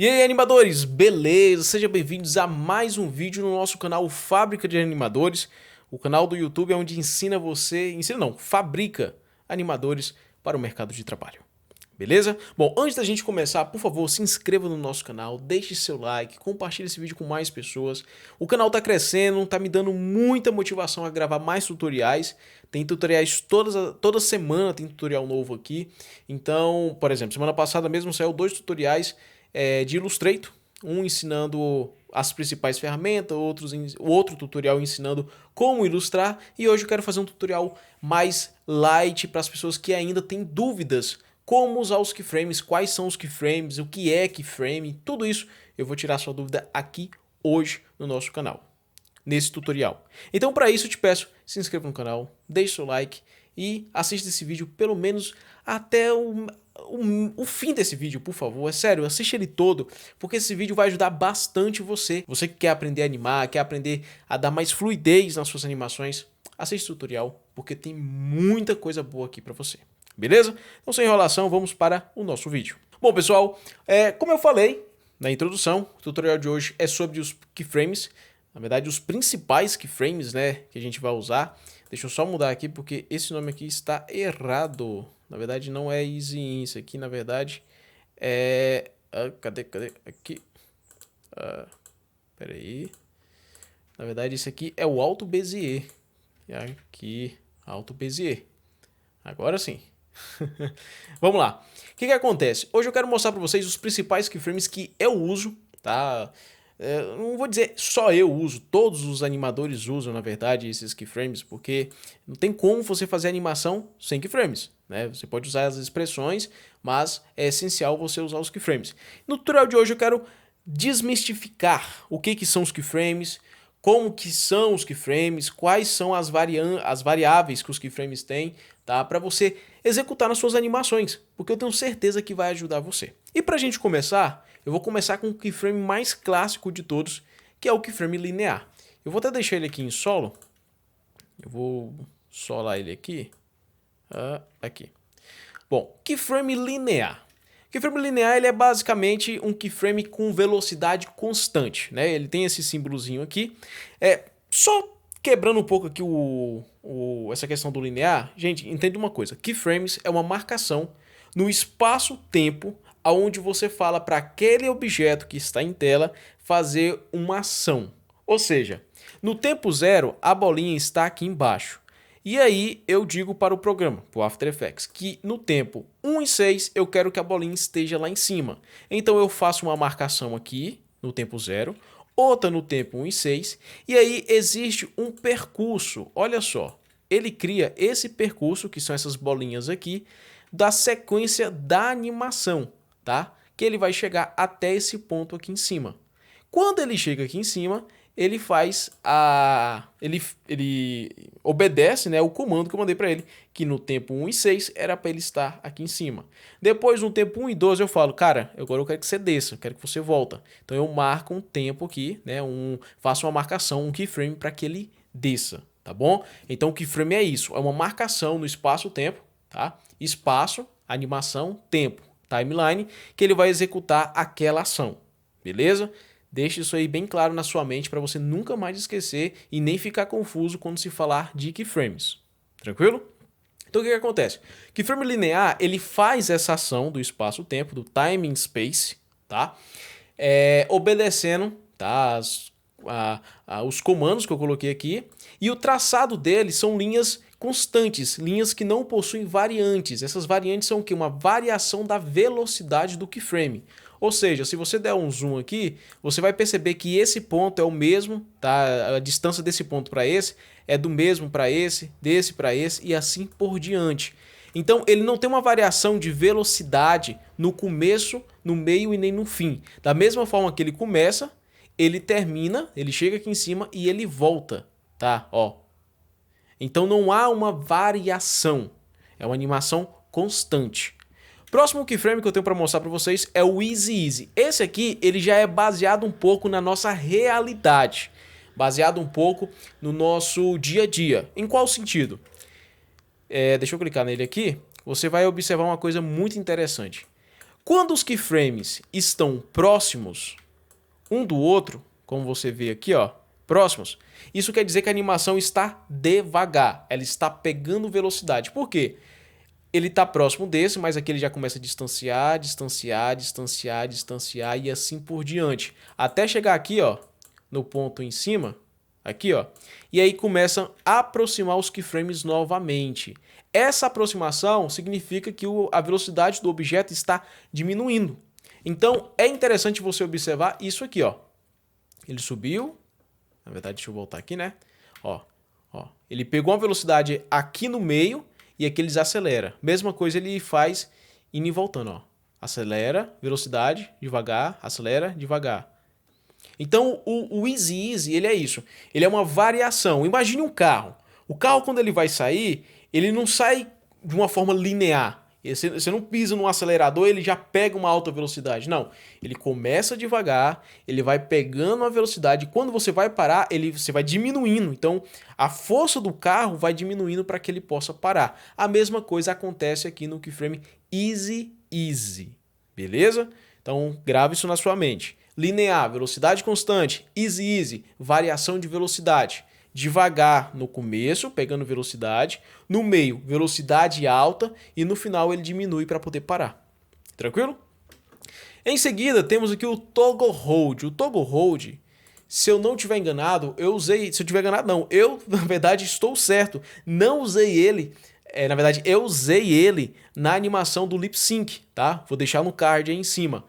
E aí, animadores, beleza? Sejam bem-vindos a mais um vídeo no nosso canal Fábrica de Animadores, o canal do YouTube onde fabrica animadores para o mercado de trabalho. Beleza? Bom, antes da gente começar, por favor, se inscreva no nosso canal, deixe seu like, compartilhe esse vídeo com mais pessoas. O canal tá crescendo, tá me dando muita motivação a gravar mais tutoriais. Tem tutoriais toda semana, tem tutorial novo aqui. Então, por exemplo, semana passada mesmo saiu 2 tutoriais de Illustrator, um ensinando as principais ferramentas, outro tutorial ensinando como ilustrar, e hoje eu quero fazer um tutorial mais light para as pessoas que ainda têm dúvidas como usar os keyframes, quais são os keyframes, o que é keyframe, tudo isso eu vou tirar sua dúvida aqui hoje no nosso canal, nesse tutorial. Então, para isso eu te peço, se inscreva no canal, deixe seu like e assista esse vídeo pelo menos até o fim desse vídeo, por favor. É sério, assiste ele todo, porque esse vídeo vai ajudar bastante você. Você que quer aprender a animar, quer aprender a dar mais fluidez nas suas animações, assiste o tutorial, porque tem muita coisa boa aqui para você. Beleza? Então, sem enrolação, vamos para o nosso vídeo. Bom, pessoal, como eu falei na introdução, o tutorial de hoje é sobre os keyframes, na verdade, os principais keyframes, né, que a gente vai usar. Deixa eu só mudar aqui, porque esse nome aqui está errado. Na verdade, não é Easy In, isso aqui, na verdade, é... cadê? Aqui. Pera aí. Na verdade, isso aqui é o Alto Bezier. Aqui, Alto Bezier. Agora sim. Vamos lá. O que acontece? Hoje eu quero mostrar para vocês os principais keyframes que eu uso, tá? Não vou dizer só eu uso, todos os animadores usam, na verdade, esses keyframes, porque não tem como você fazer animação sem keyframes, né? Você pode usar as expressões, mas é essencial você usar os keyframes. No tutorial de hoje eu quero desmistificar o que são os keyframes, como que são os keyframes, quais são as variáveis que os keyframes têm, tá? Para você executar nas suas animações, porque eu tenho certeza que vai ajudar você. E para a gente começar, eu vou começar com o keyframe mais clássico de todos, que é o keyframe linear. Eu vou até deixar ele aqui em solo. Eu vou solar ele aqui. Aqui. Bom, keyframe linear. Keyframe linear ele é basicamente um keyframe com velocidade constante, né? Ele tem esse símbolozinho aqui. Só quebrando um pouco aqui essa questão do linear, gente, entenda uma coisa. Keyframes é uma marcação no espaço-tempo onde você fala para aquele objeto que está em tela fazer uma ação. Ou seja, no tempo zero, a bolinha está aqui embaixo. E aí eu digo para o programa, para o After Effects, que no tempo 1 e 6 eu quero que a bolinha esteja lá em cima. Então eu faço uma marcação aqui no tempo 0, outra no tempo 1 e 6, e aí existe um percurso, olha só, ele cria esse percurso, que são essas bolinhas aqui, da sequência da animação, tá? Que ele vai chegar até esse ponto aqui em cima. Quando ele chega aqui em cima, ele obedece, né, o comando que eu mandei para ele, que no tempo 1 e 6 era para ele estar aqui em cima. Depois, no tempo 1 e 12, eu falo, cara, agora eu quero que você desça, eu quero que você volta. Então eu marco um tempo aqui, né, faço uma marcação, um keyframe para que ele desça, tá bom? Então o keyframe é isso, é uma marcação no espaço-tempo, tá? Espaço, animação, tempo, timeline, que ele vai executar aquela ação, beleza? Deixe isso aí bem claro na sua mente para você nunca mais esquecer e nem ficar confuso quando se falar de keyframes. Tranquilo? Então o que acontece? Keyframe linear, ele faz essa ação do espaço-tempo, do time and space, tá? Obedecendo, tá? Os comandos que eu coloquei aqui. E o traçado dele são linhas constantes, linhas que não possuem variantes. Essas variantes são o quê? Uma variação da velocidade do keyframe. Ou seja, se você der um zoom aqui, você vai perceber que esse ponto é o mesmo, tá? A distância desse ponto para esse é do mesmo para esse, desse para esse e assim por diante. Então ele não tem uma variação de velocidade no começo, no meio e nem no fim. Da mesma forma que ele começa, ele termina, ele chega aqui em cima e ele volta, tá? Ó. Então não há uma variação, é uma animação constante. Próximo keyframe que eu tenho para mostrar para vocês é o Easy Easy. Esse aqui ele já é baseado um pouco na nossa realidade, baseado um pouco no nosso dia a dia. Em qual sentido? Deixa eu clicar nele aqui. Você vai observar uma coisa muito interessante. Quando os keyframes estão próximos um do outro, como você vê aqui, ó, próximos, isso quer dizer que a animação está devagar, ela está pegando velocidade. Por quê? Ele está próximo desse, mas aqui ele já começa a distanciar, distanciar, distanciar, distanciar e assim por diante. Até chegar aqui, ó, no ponto em cima, aqui, ó, e aí começam a aproximar os keyframes novamente. Essa aproximação significa que a velocidade do objeto está diminuindo. Então, é interessante você observar isso aqui, ó. Ele subiu, na verdade, deixa eu voltar aqui, né? Ó, ele pegou uma velocidade aqui no meio e aqui ele desacelera. Mesma coisa ele faz indo e voltando, ó. Acelera, velocidade, devagar, acelera, devagar. Então, o Easy, ele é isso. Ele é uma variação. Imagine um carro. O carro, quando ele vai sair, ele não sai de uma forma linear. Você não pisa no acelerador, ele já pega uma alta velocidade. Não, ele começa devagar, ele vai pegando uma velocidade. Quando você vai parar, você vai diminuindo. Então, a força do carro vai diminuindo para que ele possa parar. A mesma coisa acontece aqui no keyframe Easy. Beleza? Então, grave isso na sua mente. Linear, velocidade constante. Easy, variação de velocidade. Devagar no começo, pegando velocidade, no meio, velocidade alta e no final ele diminui para poder parar. Tranquilo? Em seguida, temos aqui o Toggle Hold. O Toggle Hold, se eu não tiver enganado, se eu tiver enganado não, eu na verdade estou certo, não usei ele, na verdade eu usei ele na animação do Lip Sync, tá? Vou deixar no card aí em cima.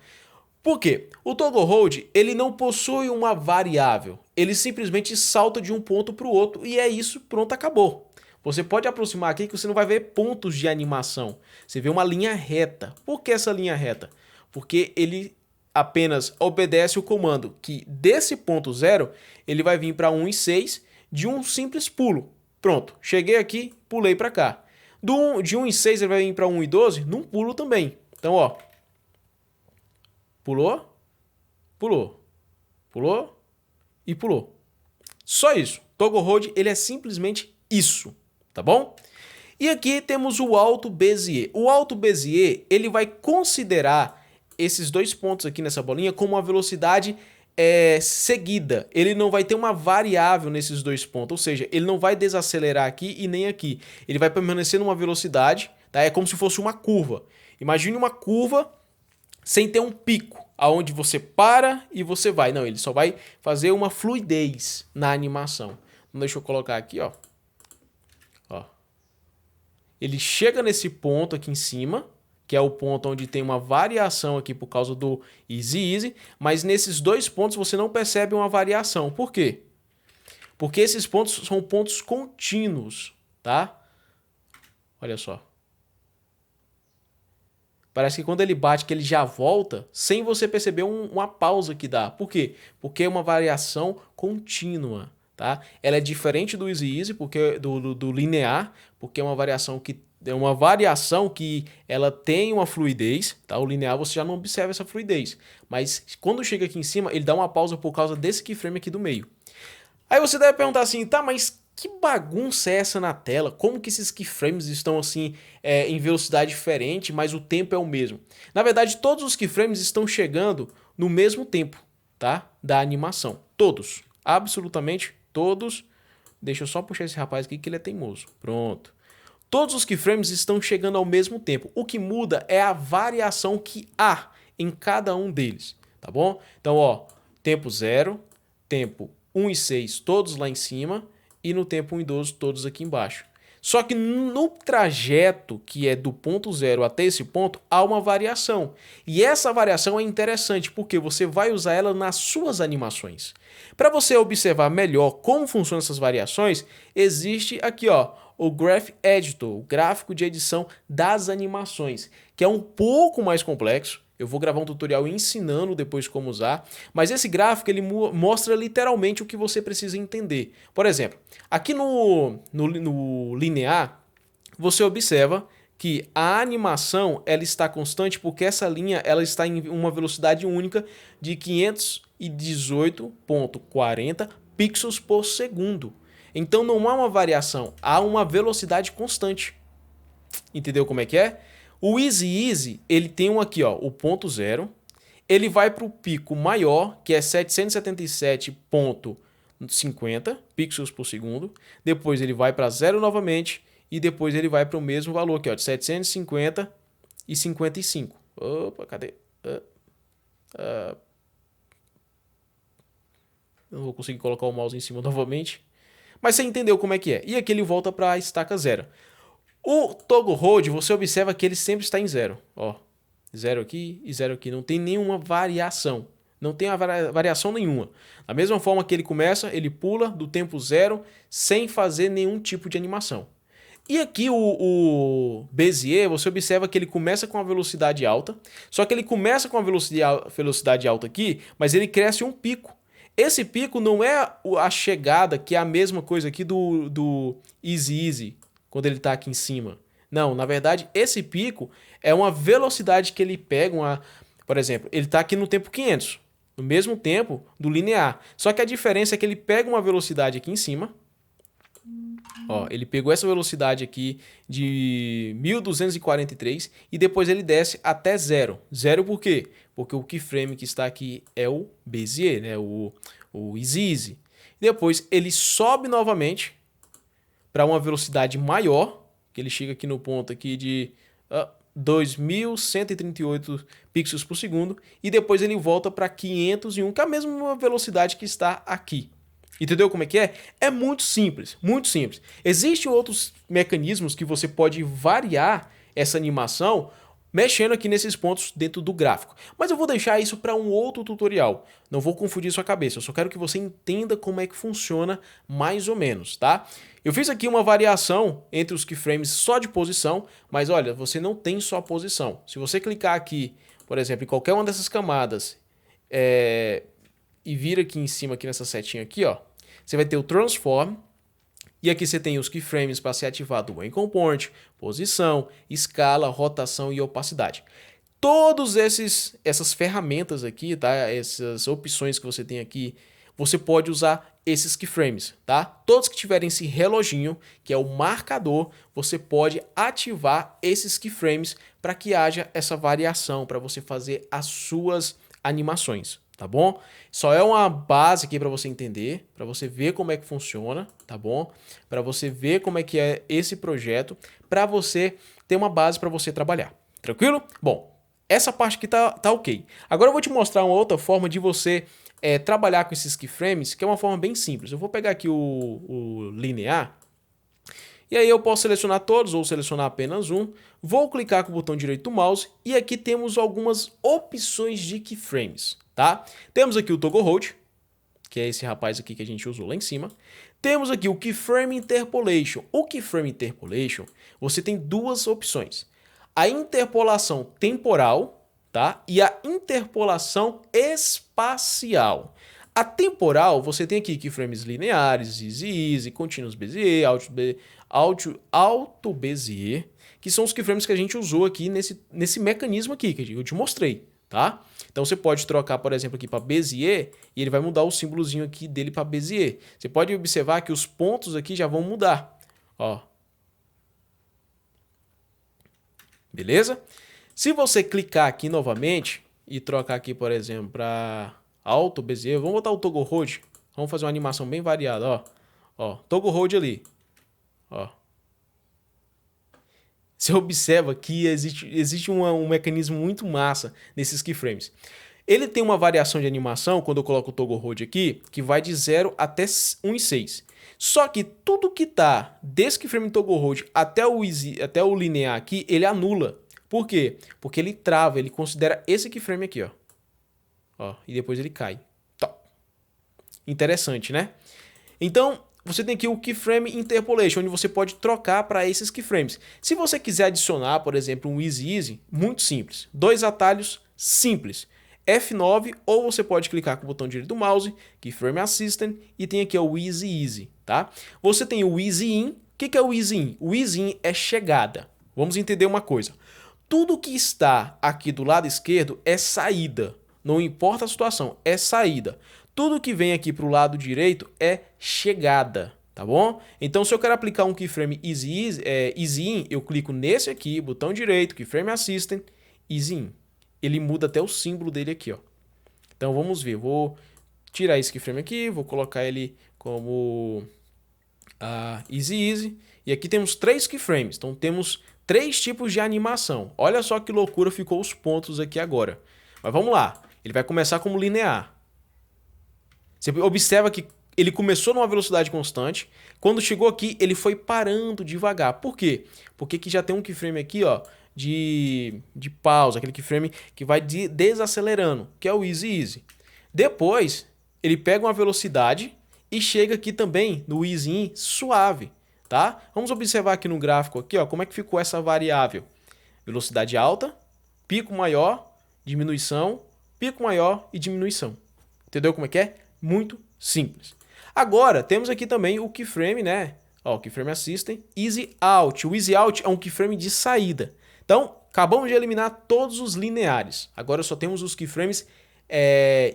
Por quê? O Toggle Hold, ele não possui uma variável. Ele simplesmente salta de um ponto para o outro e é isso, pronto, acabou. Você pode aproximar aqui que você não vai ver pontos de animação. Você vê uma linha reta. Por que essa linha reta? Porque ele apenas obedece o comando que desse ponto 0, ele vai vir para 1 e 6 de um simples pulo. Pronto, cheguei aqui, pulei para cá. De 1 e 6 ele vai vir para 1 e 12 num pulo também. Então, ó. Pulou, pulou, pulou e pulou. Só isso. Toggle Hold, ele é simplesmente isso, tá bom? E aqui temos o Alto Bezier. O Alto Bezier, ele vai considerar esses dois pontos aqui nessa bolinha como uma velocidade seguida. Ele não vai ter uma variável nesses dois pontos, ou seja, ele não vai desacelerar aqui e nem aqui. Ele vai permanecer numa velocidade, tá? É como se fosse uma curva. Imagine uma curva sem ter um pico, aonde você para e você vai. Não, ele só vai fazer uma fluidez na animação. Então, deixa eu colocar aqui, ó. Ele chega nesse ponto aqui em cima, que é o ponto onde tem uma variação aqui por causa do Easy, mas nesses dois pontos você não percebe uma variação. Por quê? Porque esses pontos são pontos contínuos, tá? Olha só. Parece que quando ele bate, que ele já volta, sem você perceber uma pausa que dá. Por quê? Porque é uma variação contínua, tá? Ela é diferente do Easy, porque do linear, porque é uma variação que ela tem uma fluidez, tá? O linear você já não observa essa fluidez, mas quando chega aqui em cima, ele dá uma pausa por causa desse keyframe aqui do meio. Aí você deve perguntar assim, tá, mas que bagunça é essa na tela? Como que esses keyframes estão assim em velocidade diferente, mas o tempo é o mesmo? Na verdade, todos os keyframes estão chegando no mesmo tempo, tá? Da animação. Todos. Absolutamente todos. Deixa eu só puxar esse rapaz aqui que ele é teimoso. Pronto. Todos os keyframes estão chegando ao mesmo tempo. O que muda é a variação que há em cada um deles, tá bom? Então, ó, tempo 0, tempo 1 e 6, todos lá em cima, e no tempo 1 e 12, todos aqui embaixo. Só que no trajeto, que é do ponto 0 até esse ponto, há uma variação. E essa variação é interessante, porque você vai usar ela nas suas animações. Para você observar melhor como funcionam essas variações, existe aqui, ó, o Graph Editor, o gráfico de edição das animações, que é um pouco mais complexo. Eu vou gravar um tutorial ensinando depois como usar, mas esse gráfico ele mostra literalmente o que você precisa entender. Por exemplo, aqui no linear, você observa que a animação ela está constante porque essa linha ela está em uma velocidade única de 518,40 pixels por segundo. Então não há uma variação, há uma velocidade constante. Entendeu como é que é? O Easy Easy, ele tem um aqui, ó, o ponto 0. Ele vai para o pico maior, que é 777,50 pixels por segundo. Depois ele vai para 0 novamente. E depois ele vai para o mesmo valor aqui, ó, de 750 e 55. Opa, cadê? Não vou conseguir colocar o mouse em cima novamente. Mas você entendeu como é que é. E aqui ele volta para a estaca 0. O Toggle Hold, você observa que ele sempre está em 0. Ó, 0 aqui e 0 aqui. Não tem nenhuma variação. Não tem variação nenhuma. Da mesma forma que ele começa, ele pula do tempo 0 sem fazer nenhum tipo de animação. E aqui o Bezier, você observa que ele começa com uma velocidade alta, só que ele começa com uma velocidade alta aqui, mas ele cresce um pico. Esse pico não é a chegada, que é a mesma coisa aqui do Easy Easy, quando ele está aqui em cima. Não, na verdade, esse pico é uma velocidade que ele pega, por exemplo, ele está aqui no tempo 500, no mesmo tempo do linear. Só que a diferença é que ele pega uma velocidade aqui em cima. Ó, ele pegou essa velocidade aqui de 1243 e depois ele desce até 0. 0 por quê? Porque o keyframe que está aqui é o Bezier, né? O Easy Easy. Depois ele sobe novamente para uma velocidade maior, que ele chega aqui no ponto aqui de 2138 pixels por segundo, e depois ele volta para 501, que é a mesma velocidade que está aqui. Entendeu como é que é? É muito simples, muito simples. Existem outros mecanismos que você pode variar essa animação mexendo aqui nesses pontos dentro do gráfico. Mas eu vou deixar isso para um outro tutorial. Não vou confundir sua cabeça, eu só quero que você entenda como é que funciona mais ou menos, tá? Eu fiz aqui uma variação entre os keyframes só de posição, mas olha, você não tem só posição. Se você clicar aqui, por exemplo, em qualquer uma dessas camadas e vir aqui em cima, aqui nessa setinha aqui, ó, você vai ter o Transform, e aqui você tem os keyframes para ser ativado o Ancon Point, posição, escala, rotação e opacidade. Todas essas ferramentas aqui, tá? Essas opções que você tem aqui, você pode usar esses keyframes, tá? Todos que tiverem esse reloginho, que é o marcador, você pode ativar esses keyframes para que haja essa variação, para você fazer as suas animações, tá bom? Só é uma base aqui para você entender, para você ver como é que funciona, tá bom? Para você ver como é que é esse projeto, para você ter uma base para você trabalhar. Tranquilo? Bom, essa parte aqui tá ok. Agora eu vou te mostrar uma outra forma de você trabalhar com esses keyframes, que é uma forma bem simples. Eu vou pegar aqui o linear, e aí eu posso selecionar todos ou selecionar apenas um. Vou clicar com o botão direito do mouse e aqui temos algumas opções de keyframes, tá? Temos aqui o Toggle Hold, que é esse rapaz aqui que a gente usou lá em cima. Temos aqui o Keyframe Interpolation. O Keyframe Interpolation, você tem duas opções. A interpolação temporal, tá? E a interpolação espacial. A temporal, você tem aqui keyframes lineares, Easy Easy, Continuous Bezier, Auto Bezier, que são os keyframes que a gente usou aqui nesse mecanismo aqui, que eu te mostrei, tá? Então você pode trocar, por exemplo, aqui para Bezier e ele vai mudar o símbolozinho aqui dele para Bezier. Você pode observar que os pontos aqui já vão mudar, ó. Beleza? Se você clicar aqui novamente e trocar aqui, por exemplo, para Auto Bezier, vamos botar o Toggle Hold. Vamos fazer uma animação bem variada, ó. Ó, Toggle Hold ali. Ó. Você observa que existe um mecanismo muito massa nesses keyframes. Ele tem uma variação de animação, quando eu coloco o Toggle Hold aqui, que vai de 0 até 1,6. Só que tudo que tá desse keyframe Toggle Hold até o linear aqui, ele anula. Por quê? Porque ele trava, ele considera esse keyframe aqui, ó. Ó, e depois ele cai. Top. Interessante, né? Então, você tem aqui o Keyframe Interpolation, onde você pode trocar para esses keyframes. Se você quiser adicionar, por exemplo, um Easy Easy, muito simples. 2 atalhos simples. F9, ou você pode clicar com o botão direito do mouse, Keyframe Assistant, e tem aqui o Easy Easy, tá? Você tem o Easy In. O que é o Easy In? O Easy In é chegada. Vamos entender uma coisa. Tudo que está aqui do lado esquerdo é saída. Não importa a situação, é saída. Tudo que vem aqui para o lado direito é chegada, Tá bom? Então, se eu quero aplicar um keyframe Easy In, eu clico nesse aqui, botão direito, Keyframe Assistant, Easy In. Ele muda até o símbolo dele aqui, ó. Então, vamos ver. Vou tirar esse keyframe aqui, vou colocar ele como Easy. E aqui temos 3 keyframes. Então, temos 3 tipos de animação. Olha só que loucura ficou os pontos aqui agora. Mas vamos lá. Ele vai começar como linear. Você observa que ele começou numa velocidade constante. Quando chegou aqui, ele foi parando devagar. Por quê? Porque aqui já tem um keyframe aqui, ó, de pausa, aquele keyframe que vai desacelerando, que é o Easy. Depois, ele pega uma velocidade e chega aqui também no Easy In suave, tá? Vamos observar aqui no gráfico aqui, ó, como é que ficou essa variável. Velocidade alta, pico maior, diminuição, pico maior e diminuição. Entendeu como é que é? Muito simples. Agora, temos aqui também o keyframe, né? Ó, o keyframe Assistant, Easy Out. O Easy Out é um keyframe de saída. Então, acabamos de eliminar todos os lineares. Agora só temos os keyframes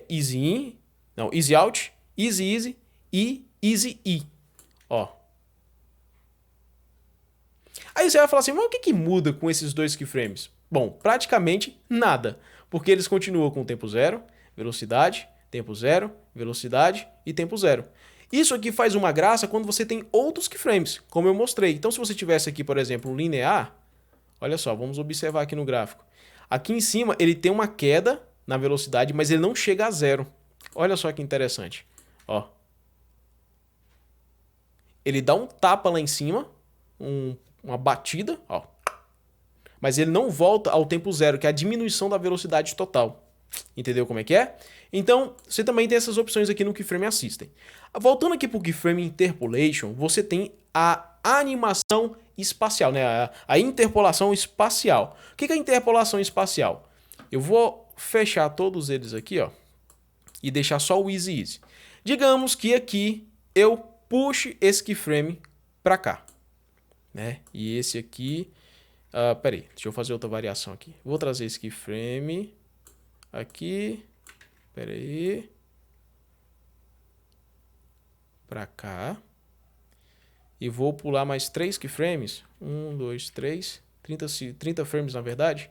Easy In, não, Easy Out, Easy e Easy E. Ó. Aí você vai falar assim, mas o que muda com esses 2 keyframes? Bom, praticamente nada, porque eles continuam com tempo zero, velocidade, tempo zero, velocidade e tempo zero. Isso aqui faz uma graça quando você tem outros keyframes, como eu mostrei. Então, se você tivesse aqui, por exemplo, um linear, olha só, vamos observar aqui no gráfico. Aqui em cima, ele tem uma queda na velocidade, mas ele não chega a zero. Olha só que interessante. Ó. Ele dá um tapa lá em cima, uma batida, ó. Mas ele não volta ao tempo zero, que é a diminuição da velocidade total. Entendeu como é que é? Então, você também tem essas opções aqui no Keyframe Assistant. Voltando aqui para o Keyframe Interpolation, você tem a animação espacial, né? A interpolação espacial. O que é a interpolação espacial? Eu vou fechar todos eles aqui, ó, e deixar só o Easy. Digamos que aqui eu puxe esse keyframe para cá, né? E esse aqui, peraí, deixa eu fazer outra variação aqui. Vou trazer esse keyframe aqui, peraí, para cá, e vou pular mais 3 keyframes, 1, 2, 3, 30 frames na verdade,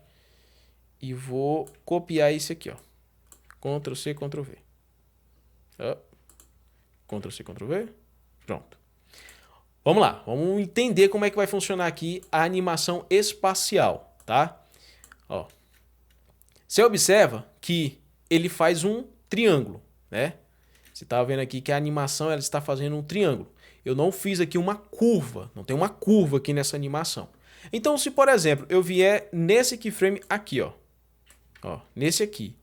e vou copiar esse aqui, ó, Ctrl C, Ctrl V, Ctrl C, Ctrl V, pronto. Vamos lá, vamos entender como é que vai funcionar aqui a animação espacial, tá? Ó, você observa que ele faz um triângulo, né? Você está vendo aqui que a animação ela está fazendo um triângulo. Eu não fiz aqui uma curva, não tem uma curva aqui nessa animação. Então, se por exemplo, eu vier nesse keyframe aqui, ó, nesse aqui,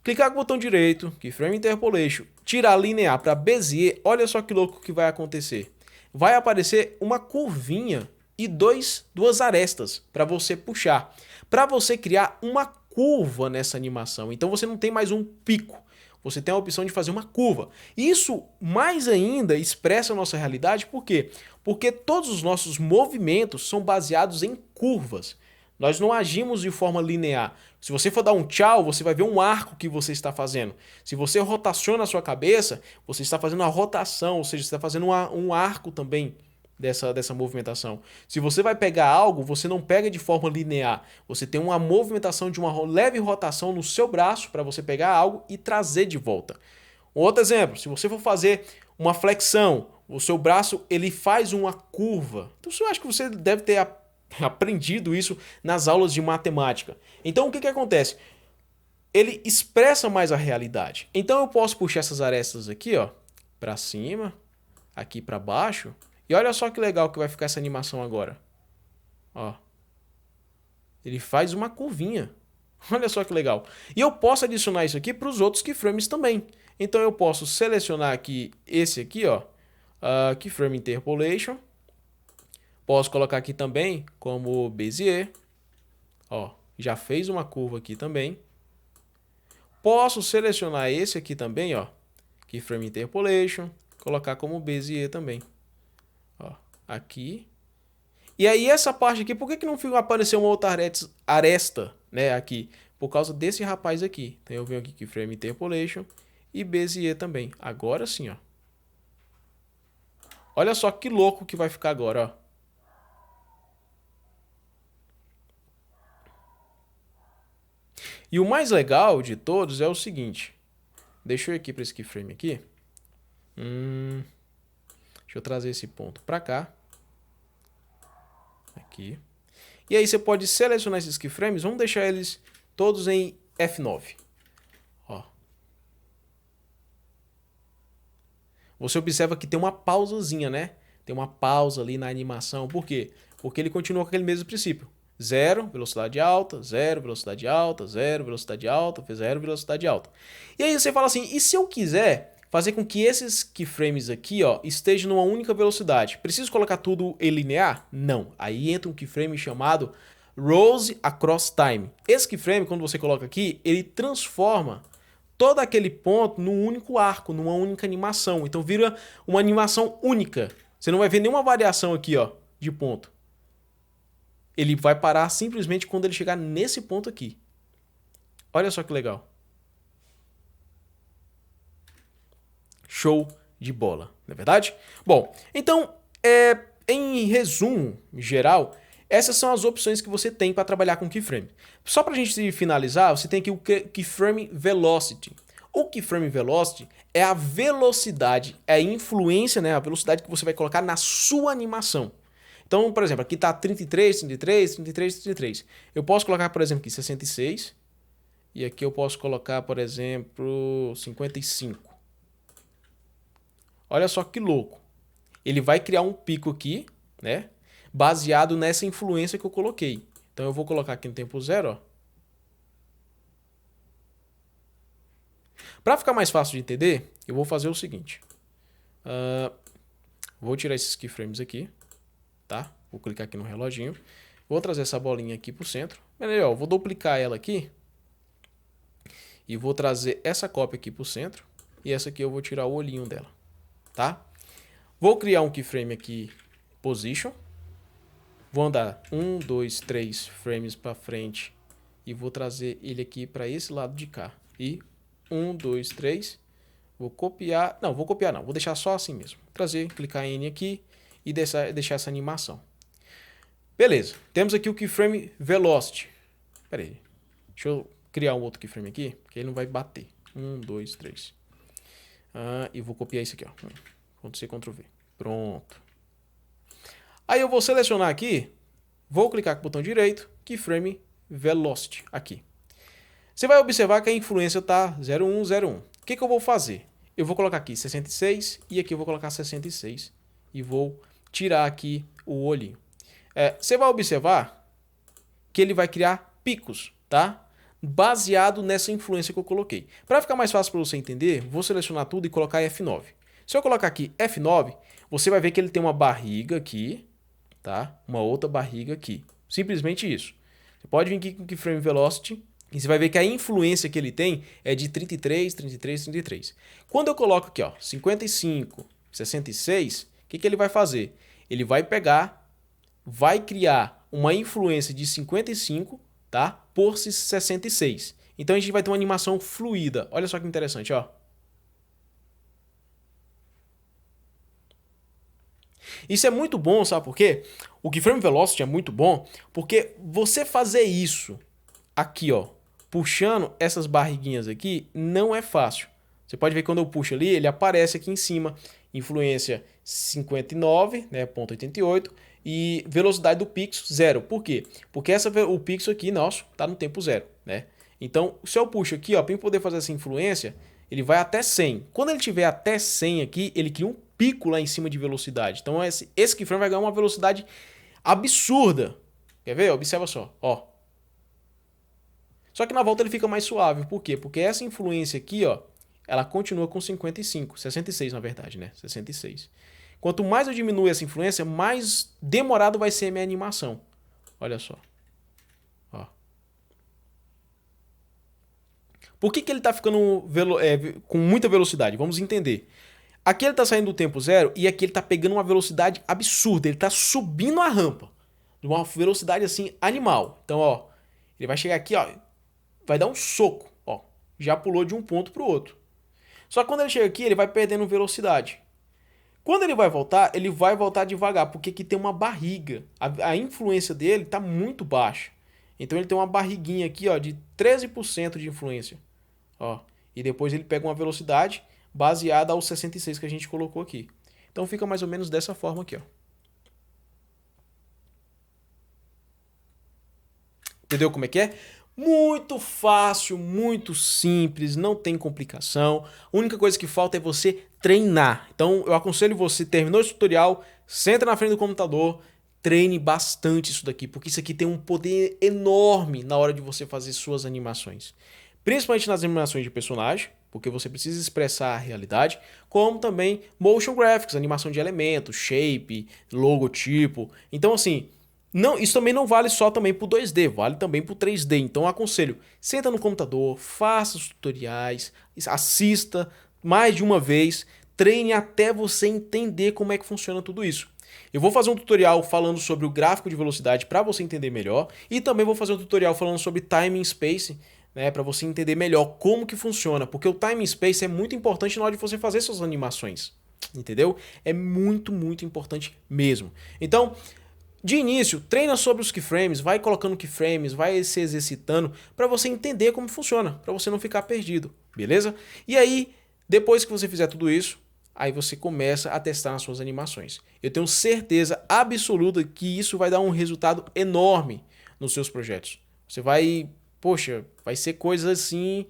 clicar com o botão direito, Keyframe Interpolation, tirar linear para Bezier, olha só que louco que vai acontecer. Vai aparecer uma curvinha e duas arestas para você puxar, para você criar uma curva nessa animação. Então você não tem mais um pico, você tem a opção de fazer uma curva. Isso mais ainda expressa a nossa realidade, por quê? Porque todos os nossos movimentos são baseados em curvas. Nós não agimos de forma linear. Se você for dar um tchau, você vai ver um arco que você está fazendo. Se você rotaciona a sua cabeça, você está fazendo uma rotação, ou seja, você está fazendo um arco também dessa movimentação. Se você vai pegar algo, você não pega de forma linear. Você tem uma movimentação de uma leve rotação no seu braço para você pegar algo e trazer de volta. Um outro exemplo, se você for fazer uma flexão, o seu braço ele faz uma curva. Então eu acho que você deve ter aprendido isso nas aulas de matemática. Então o que acontece? Ele expressa mais a realidade. Então eu posso puxar essas arestas aqui, ó, para cima, aqui para baixo, e olha só que legal que vai ficar essa animação agora. Ó. Ele faz uma curvinha. Olha só que legal. E eu posso adicionar isso aqui para os outros keyframes também. Então eu posso selecionar aqui esse aqui, ó, Keyframe Interpolation. Posso colocar aqui também como Bezier. Ó, já fez uma curva aqui também. Posso selecionar esse aqui também, ó, Keyframe Interpolation, colocar como Bezier também. Ó, aqui. E aí essa parte aqui, por que não apareceu uma outra aresta, né, aqui? Por causa desse rapaz aqui. Então eu venho aqui Keyframe Interpolation e Bezier também. Agora sim, ó. Olha só que louco que vai ficar agora, ó. E o mais legal de todos é o seguinte. Deixa eu ir aqui para esse keyframe aqui. Deixa eu trazer esse ponto para cá. Aqui. E aí você pode selecionar esses keyframes. Vamos deixar eles todos em F9. Ó. Você observa que tem uma pausazinha, né? Tem uma pausa ali na animação. Por quê? Porque ele continua com aquele mesmo princípio. 0, velocidade alta, 0, velocidade alta, 0, velocidade alta, 0, velocidade alta. E aí você fala assim, e se eu quiser fazer com que esses keyframes aqui, ó, estejam numa única velocidade? Preciso colocar tudo em linear? Não. Aí entra um keyframe chamado Rose Across Time. Esse keyframe, quando você coloca aqui, ele transforma todo aquele ponto num único arco, numa única animação. Então vira uma animação única. Você não vai ver nenhuma variação aqui, ó, de ponto. Ele vai parar simplesmente quando ele chegar nesse ponto aqui. Olha só que legal. Show de bola, não é verdade? Bom, então, em resumo geral, essas são as opções que você tem para trabalhar com keyframe. Só para a gente finalizar, você tem aqui o keyframe velocity. O keyframe velocity é a velocidade, é a influência, né, a velocidade que você vai colocar na sua animação. Então, por exemplo, aqui está 33, 33, 33, 33. Eu posso colocar, por exemplo, aqui 66. E aqui eu posso colocar, por exemplo, 55. Olha só que louco. Ele vai criar um pico aqui, né? Baseado nessa influência que eu coloquei. Então eu vou colocar aqui no tempo zero, ó. Para ficar mais fácil de entender, eu vou fazer o seguinte. Vou tirar esses keyframes aqui, tá? Vou clicar aqui no reloginho. Vou trazer essa bolinha aqui para o centro. Melhor, vou duplicar ela aqui. E vou trazer essa cópia aqui para o centro. E essa aqui eu vou tirar o olhinho dela, tá? Vou criar um keyframe aqui, position. Vou andar 1, 2, 3 frames para frente. E vou trazer ele aqui para esse lado de cá. E 1, 2, 3. Vou copiar. Não, vou copiar não. Vou deixar só assim mesmo. Trazer, clicar em N aqui e deixar essa animação. Beleza. Temos aqui o keyframe velocity. Pera aí. Deixa eu criar um outro keyframe aqui, porque ele não vai bater. 1, 2, 3. E vou copiar isso aqui, ó. Ctrl+C, Ctrl+V. Pronto. Aí eu vou selecionar aqui, vou clicar com o botão direito, keyframe velocity, aqui. Você vai observar que a influência está 01, 01. O que eu vou fazer? Eu vou colocar aqui 66 e aqui eu vou colocar 66 e vou tirar aqui o olhinho. Você vai observar que ele vai criar picos, tá? Baseado nessa influência que eu coloquei. Para ficar mais fácil para você entender, vou selecionar tudo e colocar F9. Se eu colocar aqui F9, você vai ver que ele tem uma barriga aqui, tá? Uma outra barriga aqui. Simplesmente isso. Você pode vir aqui com o keyframe velocity e você vai ver que a influência que ele tem é de 33, 33, 33. Quando eu coloco aqui, ó, 55, 66, o que ele vai fazer? Ele vai pegar, vai criar uma influência de 55, tá? Por 66. Então a gente vai ter uma animação fluida. Olha só que interessante, ó. Isso é muito bom, sabe por quê? O keyframe velocity é muito bom porque você fazer isso aqui, ó, puxando essas barriguinhas aqui, não é fácil. Você pode ver que quando eu puxo ali, ele aparece aqui em cima, influência 59, né, 0,88 e velocidade do pixel 0. Por quê? Porque o pixel aqui nosso está no tempo 0, né? Então, se eu puxo aqui, ó, para poder fazer essa influência, ele vai até 100. Quando ele tiver até 100 aqui, ele cria um pico lá em cima de velocidade. Então, esse keyframe vai ganhar uma velocidade absurda. Quer ver? Observa só, ó. Só que na volta ele fica mais suave. Por quê? Porque essa influência aqui, ó, ela continua com 55, 66 na verdade, né? 66. Quanto mais eu diminuo essa influência, mais demorado vai ser a minha animação. Olha só. Ó. Por que ele está ficando com muita velocidade? Vamos entender. Aqui ele está saindo do tempo 0 e aqui ele está pegando uma velocidade absurda. Ele está subindo a rampa. De uma velocidade assim, animal. Então, ó, ele vai chegar aqui, ó, vai dar um soco, ó, já pulou de um ponto para o outro. Só que quando ele chega aqui, ele vai perdendo velocidade. Quando ele vai voltar devagar, porque aqui tem uma barriga. A influência dele está muito baixa. Então ele tem uma barriguinha aqui, ó, de 13% de influência. Ó, e depois ele pega uma velocidade baseada aos 66 que a gente colocou aqui. Então fica mais ou menos dessa forma aqui, ó. Entendeu como é que é? Muito fácil, muito simples, não tem complicação. A única coisa que falta é você treinar. Então eu aconselho você, terminou esse tutorial, senta na frente do computador, treine bastante isso daqui, porque isso aqui tem um poder enorme na hora de você fazer suas animações. Principalmente nas animações de personagem, porque você precisa expressar a realidade, como também motion graphics, animação de elementos, shape, logotipo. Então assim, não, isso também não vale só também para o 2D, vale também para o 3D. Então eu aconselho, senta no computador, faça os tutoriais, assista mais de uma vez, treine até você entender como é que funciona tudo isso. Eu vou fazer um tutorial falando sobre o gráfico de velocidade para você entender melhor e também vou fazer um tutorial falando sobre timing space, né, para você entender melhor como que funciona, porque o timing space é muito importante na hora de você fazer suas animações, entendeu? É muito, muito importante mesmo. Então, de início, treina sobre os keyframes, vai colocando keyframes, vai se exercitando para você entender como funciona, para você não ficar perdido, beleza? E aí, depois que você fizer tudo isso, aí você começa a testar nas suas animações. Eu tenho certeza absoluta que isso vai dar um resultado enorme nos seus projetos. Você vai, poxa, vai ser coisa assim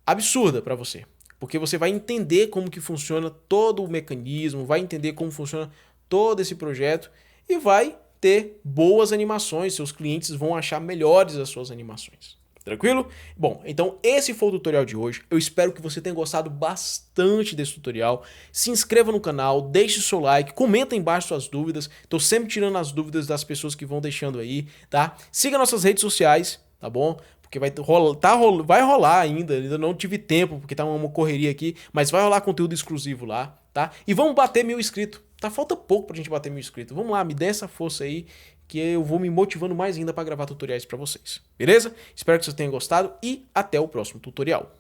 absurda para você, porque você vai entender como que funciona todo o mecanismo, vai entender como funciona todo esse projeto e vai ter boas animações, seus clientes vão achar melhores as suas animações. Tranquilo? Bom, então esse foi o tutorial de hoje. Eu espero que você tenha gostado bastante desse tutorial. Se inscreva no canal, deixe seu like, comenta aí embaixo suas dúvidas. Estou sempre tirando as dúvidas das pessoas que vão deixando aí, tá? Siga nossas redes sociais, tá bom? Porque vai rolar ainda não tive tempo, porque tá uma correria aqui, mas vai rolar conteúdo exclusivo lá, tá? E vamos bater 1000 inscritos. Tá, falta pouco pra gente bater 1000 inscritos. Vamos lá, me dê essa força aí, que eu vou me motivando mais ainda para gravar tutoriais para vocês. Beleza? Espero que vocês tenham gostado e até o próximo tutorial.